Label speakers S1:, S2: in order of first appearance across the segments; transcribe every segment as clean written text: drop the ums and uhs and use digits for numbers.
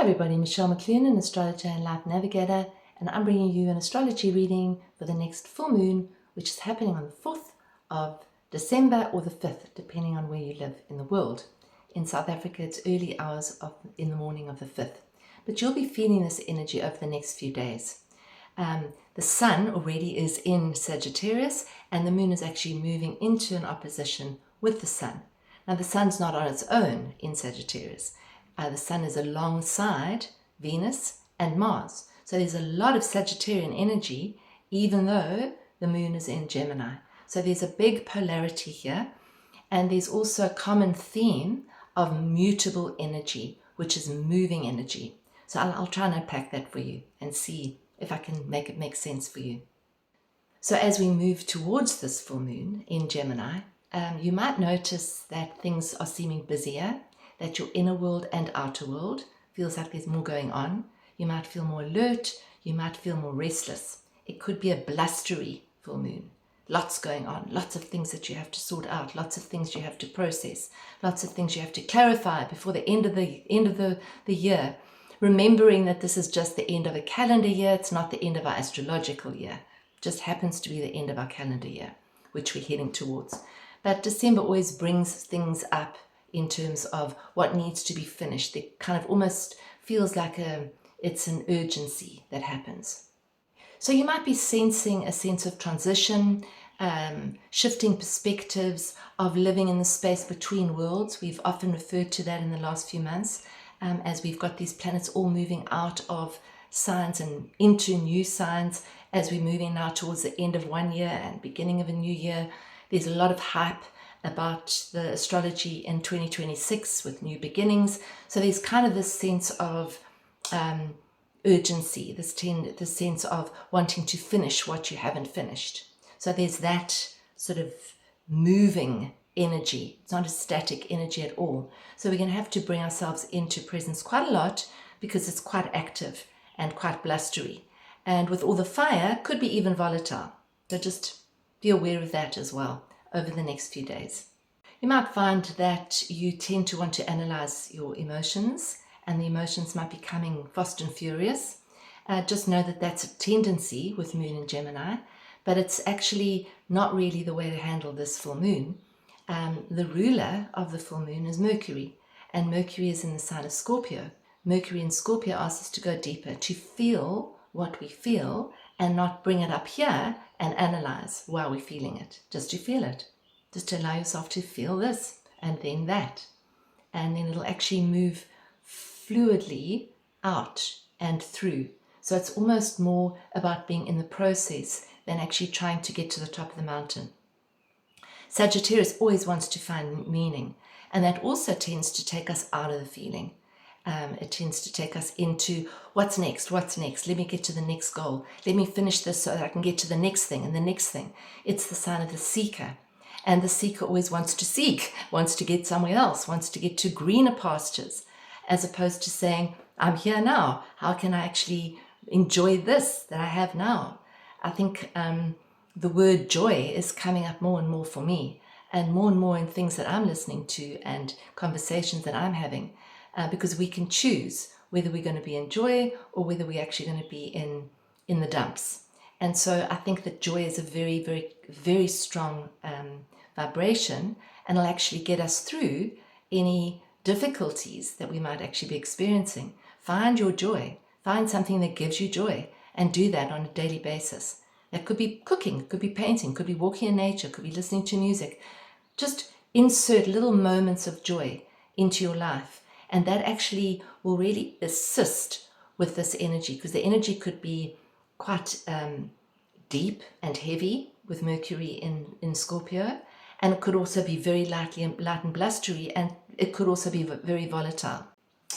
S1: Hi everybody, Michelle McLean, an astrologer and life navigator, and I'm bringing you an astrology reading for the next full moon, which is happening on the 4th of December or the 5th, depending on where you live in the world. In South Africa, it's early hours in the morning of the 5th, but you'll be feeling this energy over the next few days. The sun already is in Sagittarius, and the moon is actually moving into an opposition with the sun. Now, the sun's not on its own in Sagittarius. The sun is alongside Venus and Mars. So there's a lot of Sagittarian energy, even though the moon is in Gemini. So there's a big polarity here. And there's also a common theme of mutable energy, which is moving energy. So I'll try and unpack that for you and see if I can make it make sense for you. So as we move towards this full moon in Gemini, you might notice that things are seeming busier, that your inner world and outer world feels like there's more going on. You might feel more alert, you might feel more restless. It could be a blustery full moon. Lots going on, lots of things that you have to sort out, lots of things you have to process, lots of things you have to clarify before the end of the year. Remembering that this is just the end of a calendar year, it's not the end of our astrological year. It just happens to be the end of our calendar year, which we're heading towards. But December always brings things up in terms of what needs to be finished. It kind of almost feels like it's an urgency that happens. So you might be sensing a sense of transition, shifting perspectives of living in the space between worlds. We've often referred to that in the last few months as we've got these planets all moving out of signs and into new signs as we're moving now towards the end of one year and beginning of a new year. There's a lot of hype about the astrology in 2026 with new beginnings. So there's kind of this sense of urgency, this sense of wanting to finish what you haven't finished. So there's that sort of moving energy. It's not a static energy at all. So we're going to have to bring ourselves into presence quite a lot because it's quite active and quite blustery. And with all the fire, could be even volatile. So just be aware of that as well over the next few days. You might find that you tend to want to analyze your emotions, and the emotions might be coming fast and furious. Just know that that's a tendency with Moon in Gemini, but it's actually not really the way to handle this full moon. The ruler of the full moon is Mercury, and Mercury is in the sign of Scorpio. Mercury in Scorpio asks us to go deeper, to feel what we feel and not bring it up here and analyze why we're feeling it, just to feel it, just to allow yourself to feel this and then that. And then it'll actually move fluidly out and through. So it's almost more about being in the process than actually trying to get to the top of the mountain. Sagittarius always wants to find meaning, and that also tends to take us out of the feeling. It tends to take us into what's next, let me get to the next goal, let me finish this so that I can get to the next thing and the next thing. It's the sign of the seeker, and the seeker always wants to seek, wants to get somewhere else, wants to get to greener pastures, as opposed to saying, I'm here now, how can I actually enjoy this that I have now? I think the word joy is coming up more and more for me, and more in things that I'm listening to and conversations that I'm having. Because we can choose whether we're going to be in joy or whether we're actually going to be in the dumps. And so I think that joy is a very, very, very strong vibration, and it'll actually get us through any difficulties that we might actually be experiencing. Find your joy. Find something that gives you joy and do that on a daily basis. That could be cooking, could be painting, could be walking in nature, could be listening to music. Just insert little moments of joy into your life. And that actually will really assist with this energy, because the energy could be quite deep and heavy with Mercury in Scorpio, and it could also be very light and blustery, and it could also be very volatile.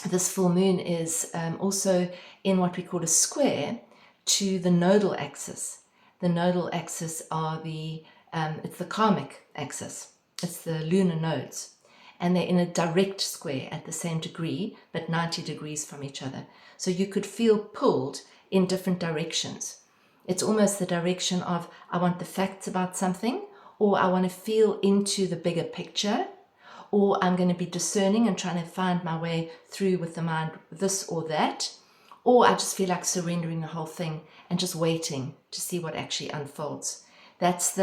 S1: This full moon is also in what we call a square to the nodal axis. The nodal axis are it's the karmic axis. It's the lunar nodes. And they're in a direct square at the same degree, but 90 degrees from each other. So you could feel pulled in different directions. It's almost the direction of, I want the facts about something, or I want to feel into the bigger picture, or I'm going to be discerning and trying to find my way through with the mind, this or that, or I just feel like surrendering the whole thing and just waiting to see what actually unfolds. It's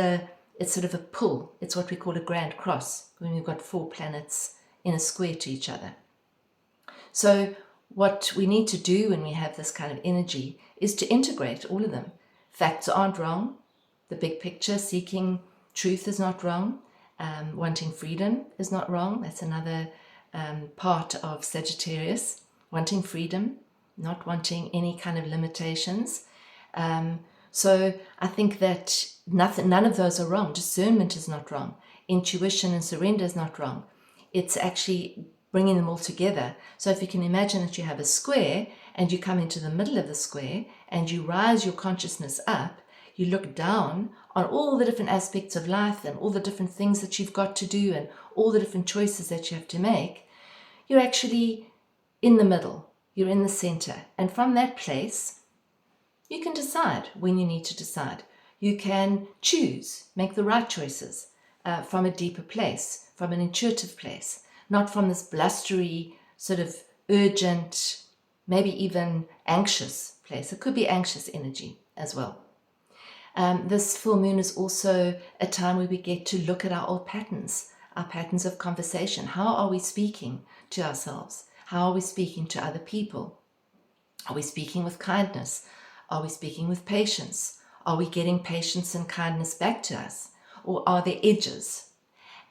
S1: sort of a pull. It's what we call a grand cross, when we've got 4 planets in a square to each other. So what we need to do when we have this kind of energy is to integrate all of them. Facts aren't wrong. The big picture, seeking truth, is not wrong. Wanting freedom is not wrong. That's another part of Sagittarius. Wanting freedom, not wanting any kind of limitations. So I think that none of those are wrong. Discernment is not wrong. Intuition and surrender is not wrong. It's actually bringing them all together. So if you can imagine that you have a square and you come into the middle of the square and you rise your consciousness up, you look down on all the different aspects of life and all the different things that you've got to do and all the different choices that you have to make, you're actually in the middle. You're in the center. And from that place, you can decide when you need to decide. You can choose, make the right choices from a deeper place, from an intuitive place, not from this blustery, sort of urgent, maybe even anxious place. It could be anxious energy as well. This full moon is also a time where we get to look at our old patterns, our patterns of conversation. How are we speaking to ourselves? How are we speaking to other people? Are we speaking with kindness? Are we speaking with patience? Are we getting patience and kindness back to us? Or are there edges?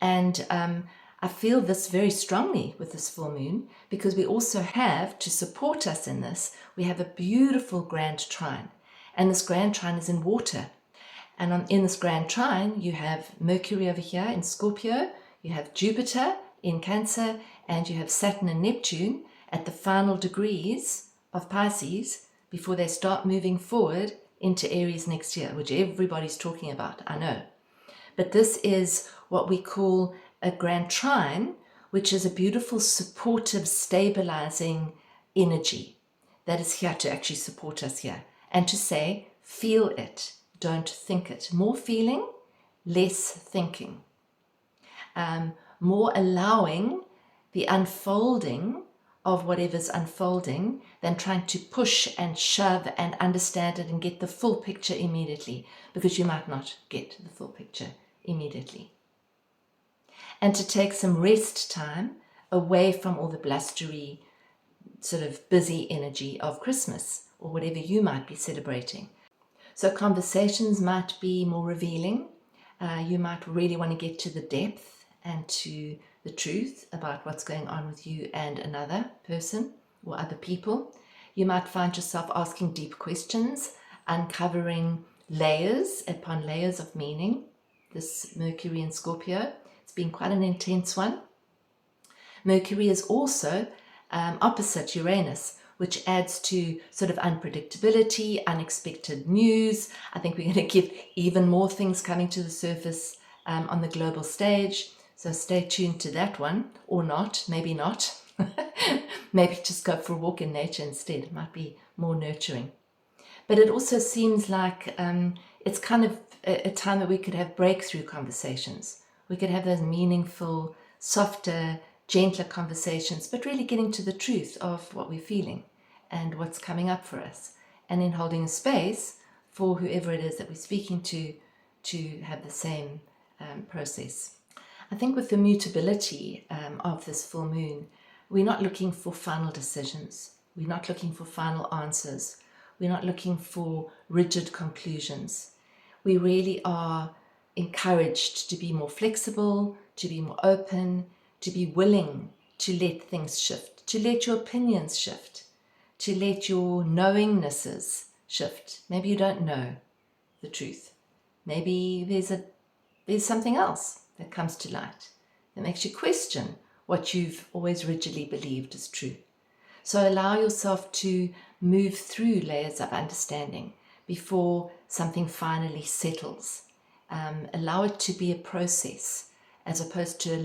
S1: And I feel this very strongly with this full moon, because we also have, to support us in this, we have a beautiful grand trine. And this grand trine is in water. And in this grand trine, you have Mercury over here in Scorpio, you have Jupiter in Cancer, and you have Saturn and Neptune at the final degrees of Pisces before they start moving forward into Aries next year, which everybody's talking about, I know. But this is what we call a grand trine, which is a beautiful, supportive, stabilizing energy that is here to actually support us here and to say, feel it, don't think it. More feeling, less thinking. More allowing the unfolding of whatever's unfolding than trying to push and shove and understand it and get the full picture immediately, because you might not get the full picture immediately. And to take some rest time away from all the blustery, sort of busy energy of Christmas or whatever you might be celebrating. So conversations might be more revealing. You might really want to get to the depth and to the truth about what's going on with you and another person or other people. You might find yourself asking deep questions, uncovering layers upon layers of meaning. This Mercury in Scorpio, it's been quite an intense one. Mercury is also opposite Uranus, which adds to sort of unpredictability, unexpected news. I think we're going to get even more things coming to the surface on the global stage. So stay tuned to that one, or not, maybe not. Maybe just go for a walk in nature instead. It might be more nurturing. But it also seems like it's kind of a time that we could have breakthrough conversations. We could have those meaningful, softer, gentler conversations, but really getting to the truth of what we're feeling and what's coming up for us. And then holding a space for whoever it is that we're speaking to have the same process. I think with the mutability of this full moon, we're not looking for final decisions. We're not looking for final answers. We're not looking for rigid conclusions. We really are encouraged to be more flexible, to be more open, to be willing to let things shift, to let your opinions shift, to let your knowingnesses shift. Maybe you don't know the truth. Maybe there's something else that comes to light that makes you question what you've always rigidly believed is true. So allow yourself to move through layers of understanding before something finally settles. Allow it to be a process as opposed to a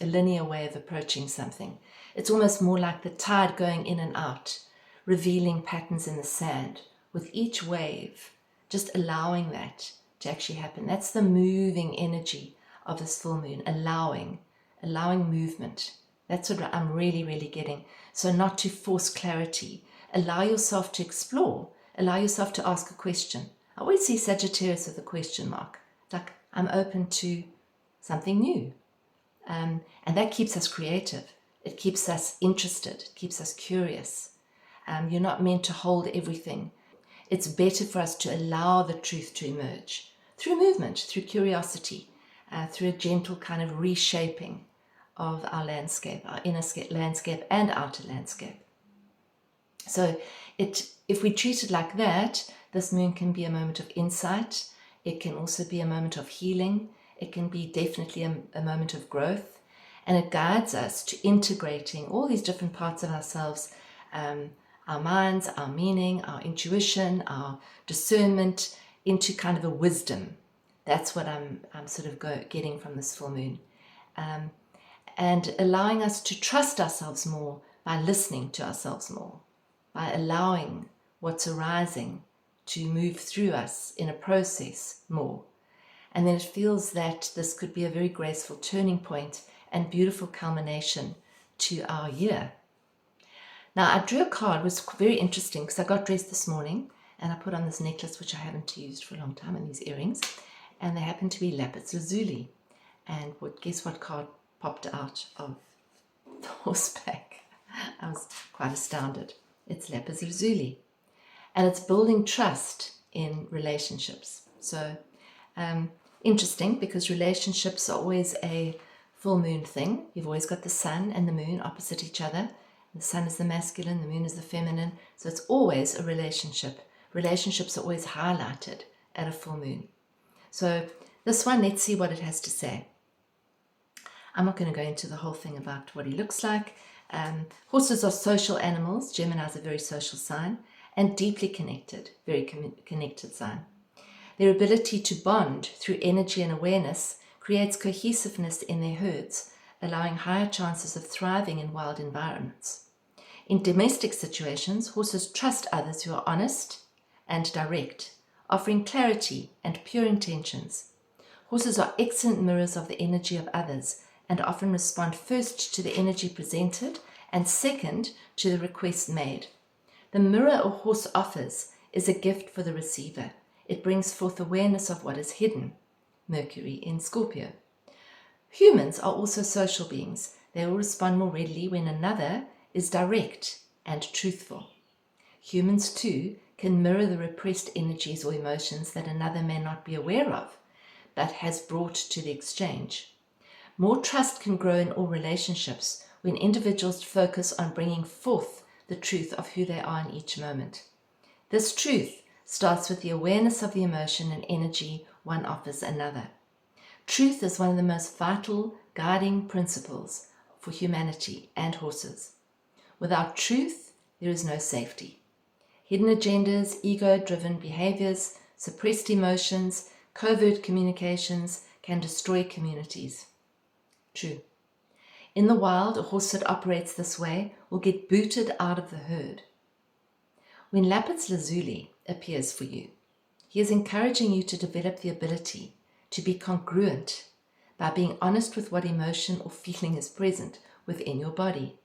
S1: linear way of approaching something. It's almost more like the tide going in and out, revealing patterns in the sand with each wave, just allowing that to actually happen. That's the moving energy of this full moon, allowing movement. That's what I'm really, really getting. So not to force clarity. Allow yourself to explore. Allow yourself to ask a question. I always see Sagittarius with a question mark. It's like, I'm open to something new. And that keeps us creative. It keeps us interested. It keeps us curious. You're not meant to hold everything. It's better for us to allow the truth to emerge through movement, through curiosity, through a gentle kind of reshaping of our landscape, our inner landscape and outer landscape. So if we treat it like that, this moon can be a moment of insight. It can also be a moment of healing. It can be definitely a moment of growth. And it guides us to integrating all these different parts of ourselves, our minds, our meaning, our intuition, our discernment, into kind of a wisdom. That's what I'm sort of getting from this full moon. And allowing us to trust ourselves more by listening to ourselves more, by allowing what's arising to move through us in a process more. And then it feels that this could be a very graceful turning point and beautiful culmination to our year. Now, I drew a card. It was very interesting because I got dressed this morning and I put on this necklace, which I haven't used for a long time, and these earrings. And they happen to be lapis lazuli. And guess what card popped out of the horseback? I was quite astounded. It's lapis lazuli. And it's building trust in relationships. So interesting, because relationships are always a full moon thing. You've always got the sun and the moon opposite each other. The sun is the masculine, the moon is the feminine. So it's always a relationship. Relationships are always highlighted at a full moon. So this one, let's see what it has to say. I'm not going to go into the whole thing about what he looks like. Horses are social animals. Gemini is a very social sign and deeply connected, very connected sign. Their ability to bond through energy and awareness creates cohesiveness in their herds, allowing higher chances of thriving in wild environments. In domestic situations, horses trust others who are honest and direct, offering clarity and pure intentions. Horses are excellent mirrors of the energy of others and often respond first to the energy presented and second to the request made. The mirror a horse offers is a gift for the receiver. It brings forth awareness of what is hidden. Mercury in Scorpio. Humans are also social beings. They will respond more readily when another is direct and truthful. Humans too can mirror the repressed energies or emotions that another may not be aware of, but has brought to the exchange. More trust can grow in all relationships when individuals focus on bringing forth the truth of who they are in each moment. This truth starts with the awareness of the emotion and energy one offers another. Truth is one of the most vital guiding principles for humanity and horses. Without truth, there is no safety. Hidden agendas, ego-driven behaviors, suppressed emotions, covert communications can destroy communities. True. In the wild, a horse that operates this way will get booted out of the herd. When lapis lazuli appears for you, he is encouraging you to develop the ability to be congruent by being honest with what emotion or feeling is present within your body.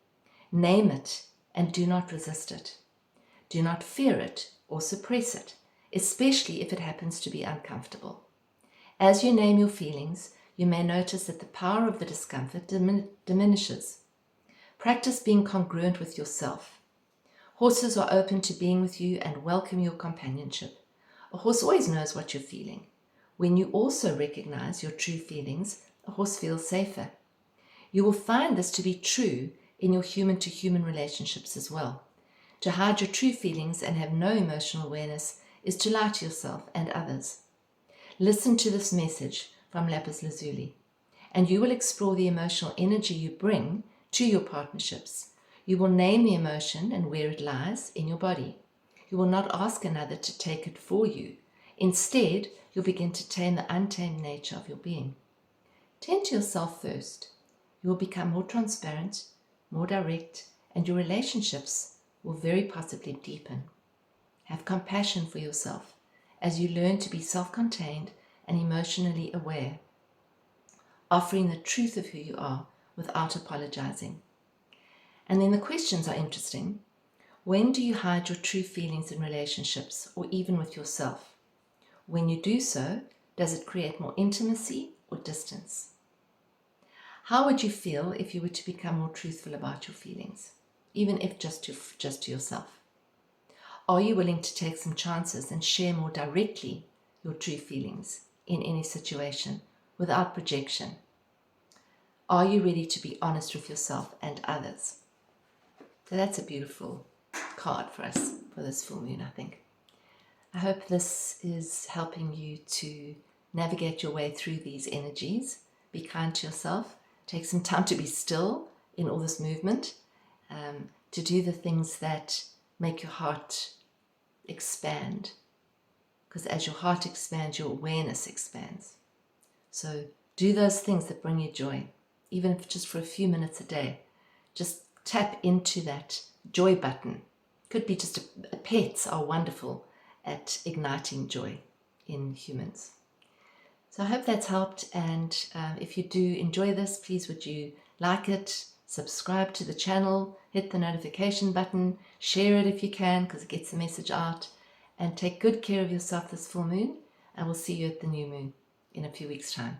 S1: Name it and do not resist it. Do not fear it or suppress it, especially if it happens to be uncomfortable. As you name your feelings, you may notice that the power of the discomfort diminishes. Practice being congruent with yourself. Horses are open to being with you and welcome your companionship. A horse always knows what you're feeling. When you also recognize your true feelings, a horse feels safer. You will find this to be true in your human-to-human relationships as well. To hide your true feelings and have no emotional awareness is to lie to yourself and others. Listen to this message from lapis lazuli, and you will explore the emotional energy you bring to your partnerships. You will name the emotion and where it lies in your body. You will not ask another to take it for you. Instead, you'll begin to tame the untamed nature of your being. Tend to yourself first. You will become more transparent, more direct, and your relationships will very possibly deepen. Have compassion for yourself as you learn to be self-contained and emotionally aware. offering the truth of who you are without apologizing. And then the questions are interesting. When do you hide your true feelings in relationships or even with yourself? When you do so, does it create more intimacy or distance? How would you feel if you were to become more truthful about your feelings, even if just to yourself? Are you willing to take some chances and share more directly your true feelings in any situation without projection? Are you ready to be honest with yourself and others? So that's a beautiful card for us for this full moon, I think. I hope this is helping you to navigate your way through these energies. Be kind to yourself. Take some time to be still in all this movement, to do the things that make your heart expand. Because as your heart expands, your awareness expands. So do those things that bring you joy, even if just for a few minutes a day. Just tap into that joy button. Could be just pets are wonderful at igniting joy in humans. So I hope that's helped, and if you do enjoy this, please would you like it, subscribe to the channel, hit the notification button, share it if you can because it gets the message out, and take good care of yourself this full moon, and we'll see you at the new moon in a few weeks' time.